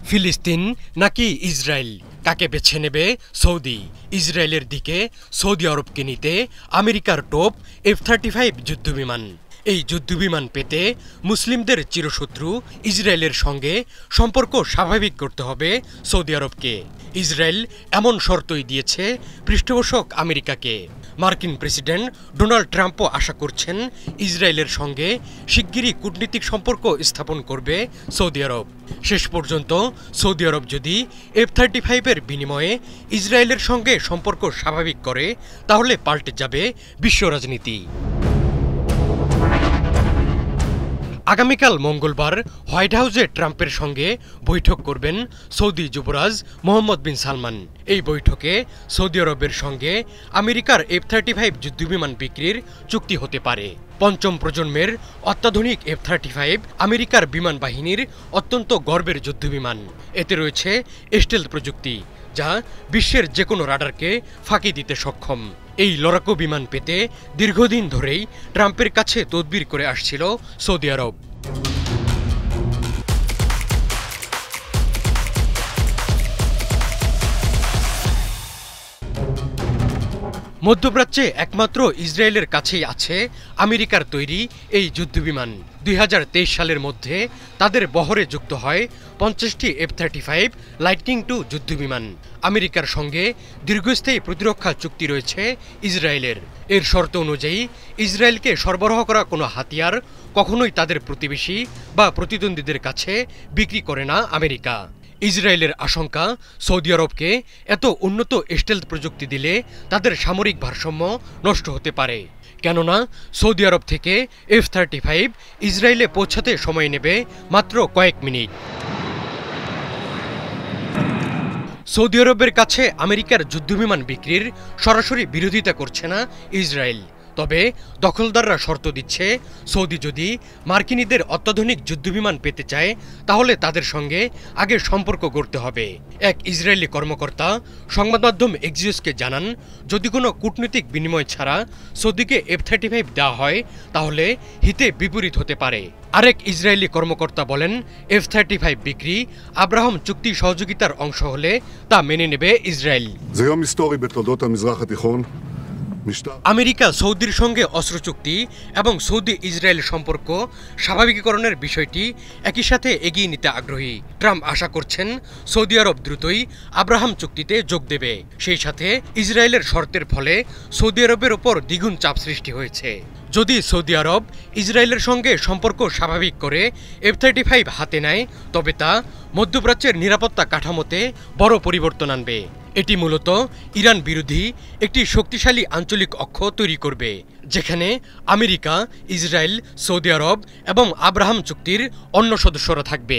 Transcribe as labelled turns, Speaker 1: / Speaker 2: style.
Speaker 1: ফিলিস্তিন নাকি ইসরায়েল, কাকে বেছে নেবে সৌদি? ইসরায়েলের দিকে সৌদি আরবকে নিতে আমেরিকার টোপ F-35 যুদ্ধবিমান। এই যুদ্ধবিমান পেতে মুসলিমদের চিরশত্রু ইসরায়েলের সঙ্গে সম্পর্ক স্বাভাবিক করতে হবে সৌদি আরবকে। ইসরায়েল এমন শর্তই দিয়েছে পৃষ্ঠপোষক আমেরিকাকে। মার্কিন প্রেসিডেন্ট ডোনাল্ড ট্রাম্পও আশা করছেন ইসরায়েলের সঙ্গে শিগগিরই কূটনীতিক সম্পর্ক স্থাপন করবে সৌদি আরব। শেষ পর্যন্ত সৌদি আরব যদি F-35-এর বিনিময়ে ইসরায়েলের সঙ্গে সম্পর্ক স্বাভাবিক করে, তাহলে পাল্টে যাবে বিশ্ব রাজনীতি। আগামীকাল মঙ্গলবার হোয়াইট হাউসে ট্রাম্পের সঙ্গে বৈঠক করবেন সৌদি যুবরাজ মোহাম্মদ বিন সালমান। এই বৈঠকে সৌদি আরবের সঙ্গে আমেরিকার F-35 যুদ্ধবিমান বিক্রির চুক্তি হতে পারে। পঞ্চম প্রজন্মের অত্যাধুনিক F-35 আমেরিকার বিমান বাহিনীর অত্যন্ত গর্বের যুদ্ধবিমান। এতে রয়েছে স্টেলথ প্রযুক্তি, যা বিশ্বের যে কোনো রাডারকে ফাঁকি দিতে সক্ষম। এই লড়াকু বিমান পেতে দীর্ঘদিন ধরেই ট্রাম্পের কাছে তদবির করে আসছিল সৌদি আরব। মধ্যপ্রাচ্যে একমাত্র ইসরায়েলের কাছেই আছে আমেরিকার তৈরি এই যুদ্ধবিমান। 2023 সালের মধ্যে তাদের বহরে যুক্ত হয় 50টি F-35 লাইটনিং II যুদ্ধবিমান। আমেরিকার সঙ্গে দীর্ঘস্থায়ী প্রতিরক্ষা চুক্তি রয়েছে ইসরায়েলের। এর শর্ত অনুযায়ী ইসরায়েলকে সরবরাহ করা কোনো হাতিয়ার কখনোই তাদের প্রতিবেশী বা প্রতিদ্বন্দ্বীদের কাছে বিক্রি করে না আমেরিকা। ইসরায়েলের আশঙ্কা, সৌদি আরবকে এত উন্নত স্টেলথ প্রযুক্তি দিলে তাদের সামরিক ভারসাম্য নষ্ট হতে পারে। কেননা সৌদি আরব থেকে F-35 ইসরায়েলে পৌঁছাতে সময় নেবে মাত্র কয়েক মিনিট। সৌদি আরবের কাছে আমেরিকার যুদ্ধবিমান বিক্রির সরাসরি বিরোধিতা করছে না ইসরায়েল। তবে দখলদাররা শর্ত দিচ্ছে, সৌদি যদি মার্কিনীদের অত্যাধুনিক যুদ্ধবিমান পেতে চায়, তাহলে তাদের সঙ্গে আগে সম্পর্ক গড়তে হবে। এক ইসরায়েলি কর্মকর্তা সংবাদ মাধ্যম এক্সিওসকে জানান, যদি কোনো কূটনৈতিক বিনিময় ছাড়া সৌদিকে F-35 দেওয়া হয়, তাহলে হিতে বিপরীত হতে পারে। আরেক ইসরায়েলি কর্মকর্তা বলেন, F-35 বিক্রি আব্রাহাম চুক্তি সহযোগিতার অংশ হলে তা মেনে নেবে ইসরায়েল। আমেরিকা সৌদির সঙ্গে অস্ত্র চুক্তি এবং সৌদি ইসরায়েল সম্পর্ক স্বাভাবিকীকরণের বিষয়টি একই সাথে এগিয়ে নিতে আগ্রহী। ট্রাম্প আশা করছেন সৌদি আরব দ্রুতই আব্রাহাম চুক্তিতে যোগ দেবে। সেই সাথে ইসরায়েলের শর্তের ফলে সৌদি আরবের ওপর দ্বিগুণ চাপ সৃষ্টি হয়েছে। যদি সৌদি আরব ইসরায়েলের সঙ্গে সম্পর্ক স্বাভাবিক করে F-35 হাতে নেয়, তবে তা মধ্যপ্রাচ্যের নিরাপত্তা কাঠামোতে বড় পরিবর্তন আনবে। এটি মূলত ইরান বিরোধী একটি শক্তিশালী আঞ্চলিক অক্ষ তৈরি করবে, যেখানে আমেরিকা, ইসরায়েল, সৌদি আরব এবং আব্রাহাম চুক্তির অন্য সদস্যরা থাকবে।